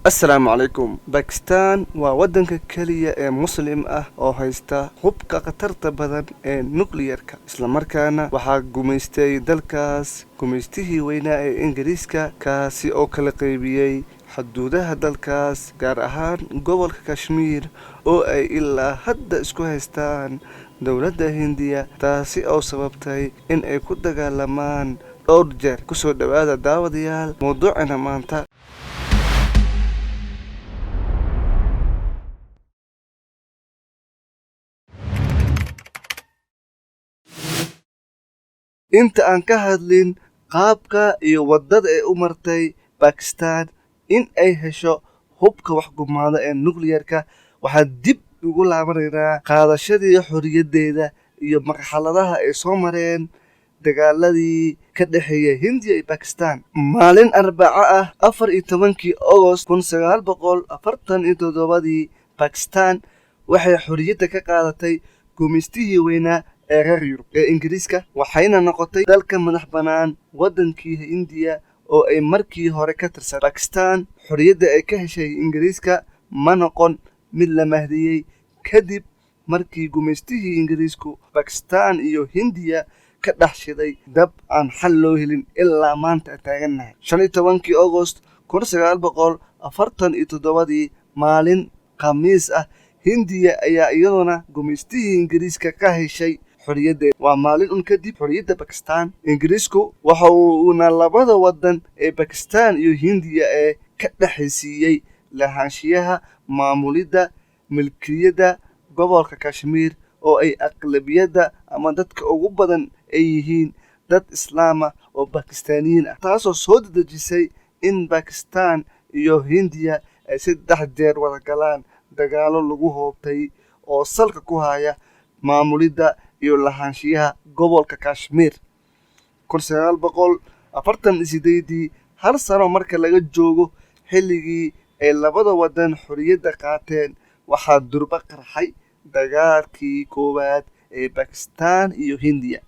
السلام عليكم. باكستان waa wadanka kaliya ee muslim ah oo haysta hubka khatarta badan ee nuclear-ka isla markaana waxaa gumaystay dalkaas gumaystihii weynaa ee Ingiriiska kaasi oo kala qaybiyay xuduudaha dalkaas gaar ahaan gobolka Kashmir oo ay ilaa hadda isku haystaan dowladda Hindiya taasi oo sababtay in ay ku dagaalamaan dhowr jeer kusoo dhawaada daawadayaal mowduucana maanta inta aan ka hadlin qaabka iyo wadada ay u martay Pakistan in ay hesho hubka wax gumaada ee nuclear-ka waxaa dib ugu laabanaynaa qaadashadii xorriyadeeda iyo marxaladaha ay soo mareen dagaaladii ka dhexeeyay Hindiya iyo Pakistan. Maalin Arbaco ah 14 August 1947 Pakistan waxay xorriyadda ka qaadatay gumaystihii weynaa ee reer Yurub ee Ingiriiska waxayna noqotay dalka madax bannaan wadankii Hindiya oo ay markii hore ka tirsan Pakistan. xorriyadda ay ka heshay Ingiriiska ma noqon mid la mahdiyay kadib markii gumaystihii Ingiriisku Pakistan iyo Hindiya ka dhex shiday dab aan xal loo helin ilaa maanta taagannahay 15 August 1947 maalin Khamiis ah Hindiya ayaa iyaduna gumaystihii Ingiriiska ka heshay xorriyaddeeda. waa maalin kadib xorriyadda Pakistan. Ingiriisku waxa uuna labada wadan ee Pakistan iyo Hindiya ee ka dhexaysiiyay lahaanshiyaha maamulidda milkiyadda gobolka Kashmir oo ay aqlabiyadda ama dadka ugu badan ay yihiin dad Islaama oo Pakistaaniyiin ah taasoo soo dedejisay in Pakistan iyo Hindiya ay 3 jeer wada galaan dagaalo lagu hoobtay oo salka ku haya maamulidda iyo lahaanshiyaha gobolka Kashmir. 1948 hal sano marka laga joogo xilligii ay labada wadan xorriyadda qaateen waxaa durba qarxay dagaalkii koowaad ee Pakistan iyo Hindiya.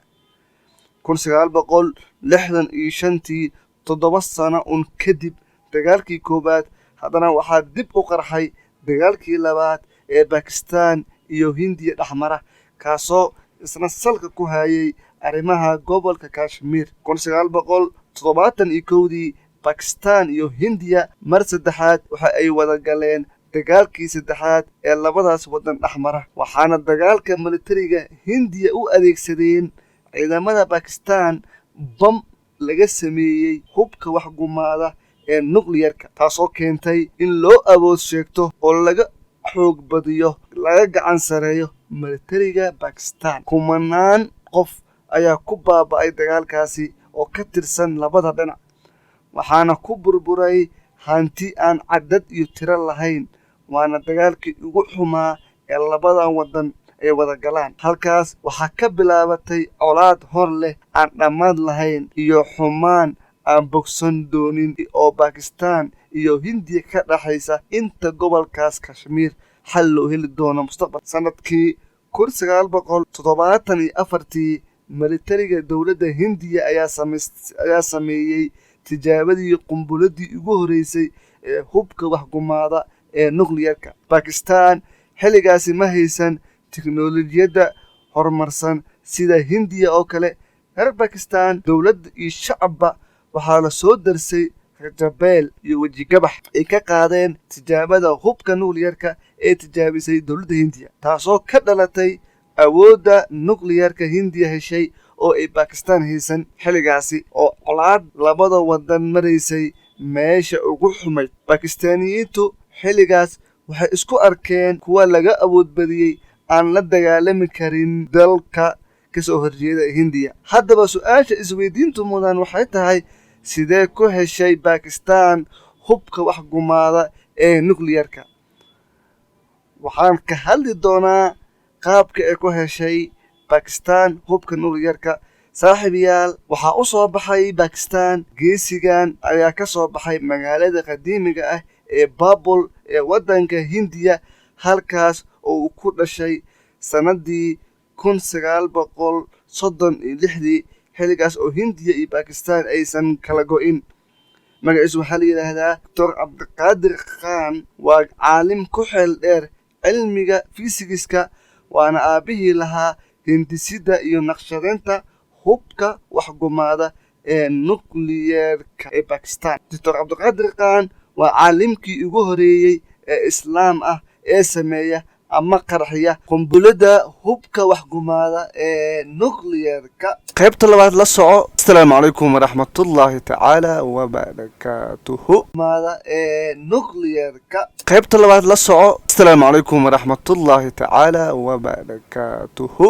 1965 7 sano kadib dagaalkii koowaad haddana waxaa dib u qarxay dagaalkii labaad ee Pakistan iyo Hindiya dhexmara kaasoo isna salka ku hayay arrimaha gobolka Kashmir. 1971 Pakistan iyo Hindiya mar saddexaad waxa ay wada galeen dagaalkii saddexaad ee labadaas wadan dhexmara waxaana dagaalka militariga Hindiya u adeegsadeen ciidamada Pakistan bam laga sameeyay hubka wax gumaada ee nuclear-ka taasoo keentay in loo awood sheegto oo laga xoog badiyo laga gacan sareeyo militariga Pakistan. kumanaan qof ayaa ku baaba'ay dagaalkaasi oo ka tirsan labada dhinac waxaana ku burburay hanti aan cadad iyo tiro lahayn waana dagaalkii ugu xumaa ee labada wadan ay wada galaan. halkaas waxaa ka bilaabatay colaad hor leh aan dhammaad lahayn iyo xumaan aan bogsan doonin oo Pakistan iyo Hindiya ka dhaxaysa inta gobolkaas Kashmir xal loo heli doono mustaqbal. sanadkii 1974 militariga dowladda Hindiya ayaa sameeyay tijaabadii qumbuladii ugu horeysay ee hubka wax gumaada ee nuclear-ka. Pakistan xilligaasi ma haysan tiknoolajiyadda horumarsan sida Hindiya oo kale. reer Pakistan dowladda iyo shacabba waxaa la soo darsay rajabeel iyo wejigabax ay ka qaadeen tijaabada hubka nuclear-ka ee tijaabisay dowladda Hindiya taasoo ka dhalatay awoodda nuclear-ka Hindiya heshay oo ay Pakistan haysan xilligaasi oo colaad labada wadan maraysay meesha ugu xumayd. Pakistaaniyiintu xilligaas waxay isku arkeen kuwa laga awood badiyay aan la dagaalami karin dalka kasoo horjeeda Hindiya. haddaba su'aasha isweydiintu mudan waxay tahay sidee ku heshay Pakistan hubka wax gumaada ee nuclear-ka. waxaan ka hadli doonaa qaabka ay ku heshay Pakistan hubka nuclear-ka. saaxiibayaal waxaa u soo baxay Pakistan geesigan ayaa ka soo baxay magaalada qadiimiga ah ee Babul ee wadanka Hindiya halkaas oo uu ku dhashay sanadii 1936 xilligaas oo Hindiya iyo Pakistan aysan kala go'in. magaciisu waxaa la yidhaahdaa doctor cabdiqaadir khan. waa caalim ku xeel dheer cilmiga fisigiska, waana aabihii lahaa hindisida iyo naqshadeynta hubka waxgumaada ee nukliyeerka ee Pakistan. doctor cabdiqaadir khan waa caalimkii ugu horeeyey ee islaam ah ee sameeya ama qarxiya qunbulada hubka waxgumaada ee nukliyeerka. qaybta labaad la soco. asalaamu calaykum waraxmatullaahi tacaala wabarakaatuhu. nukliyeerka. qaybta labaad la soco. asalaamu calaykum waraxmatullaahi tacaala wabarakaatuhu.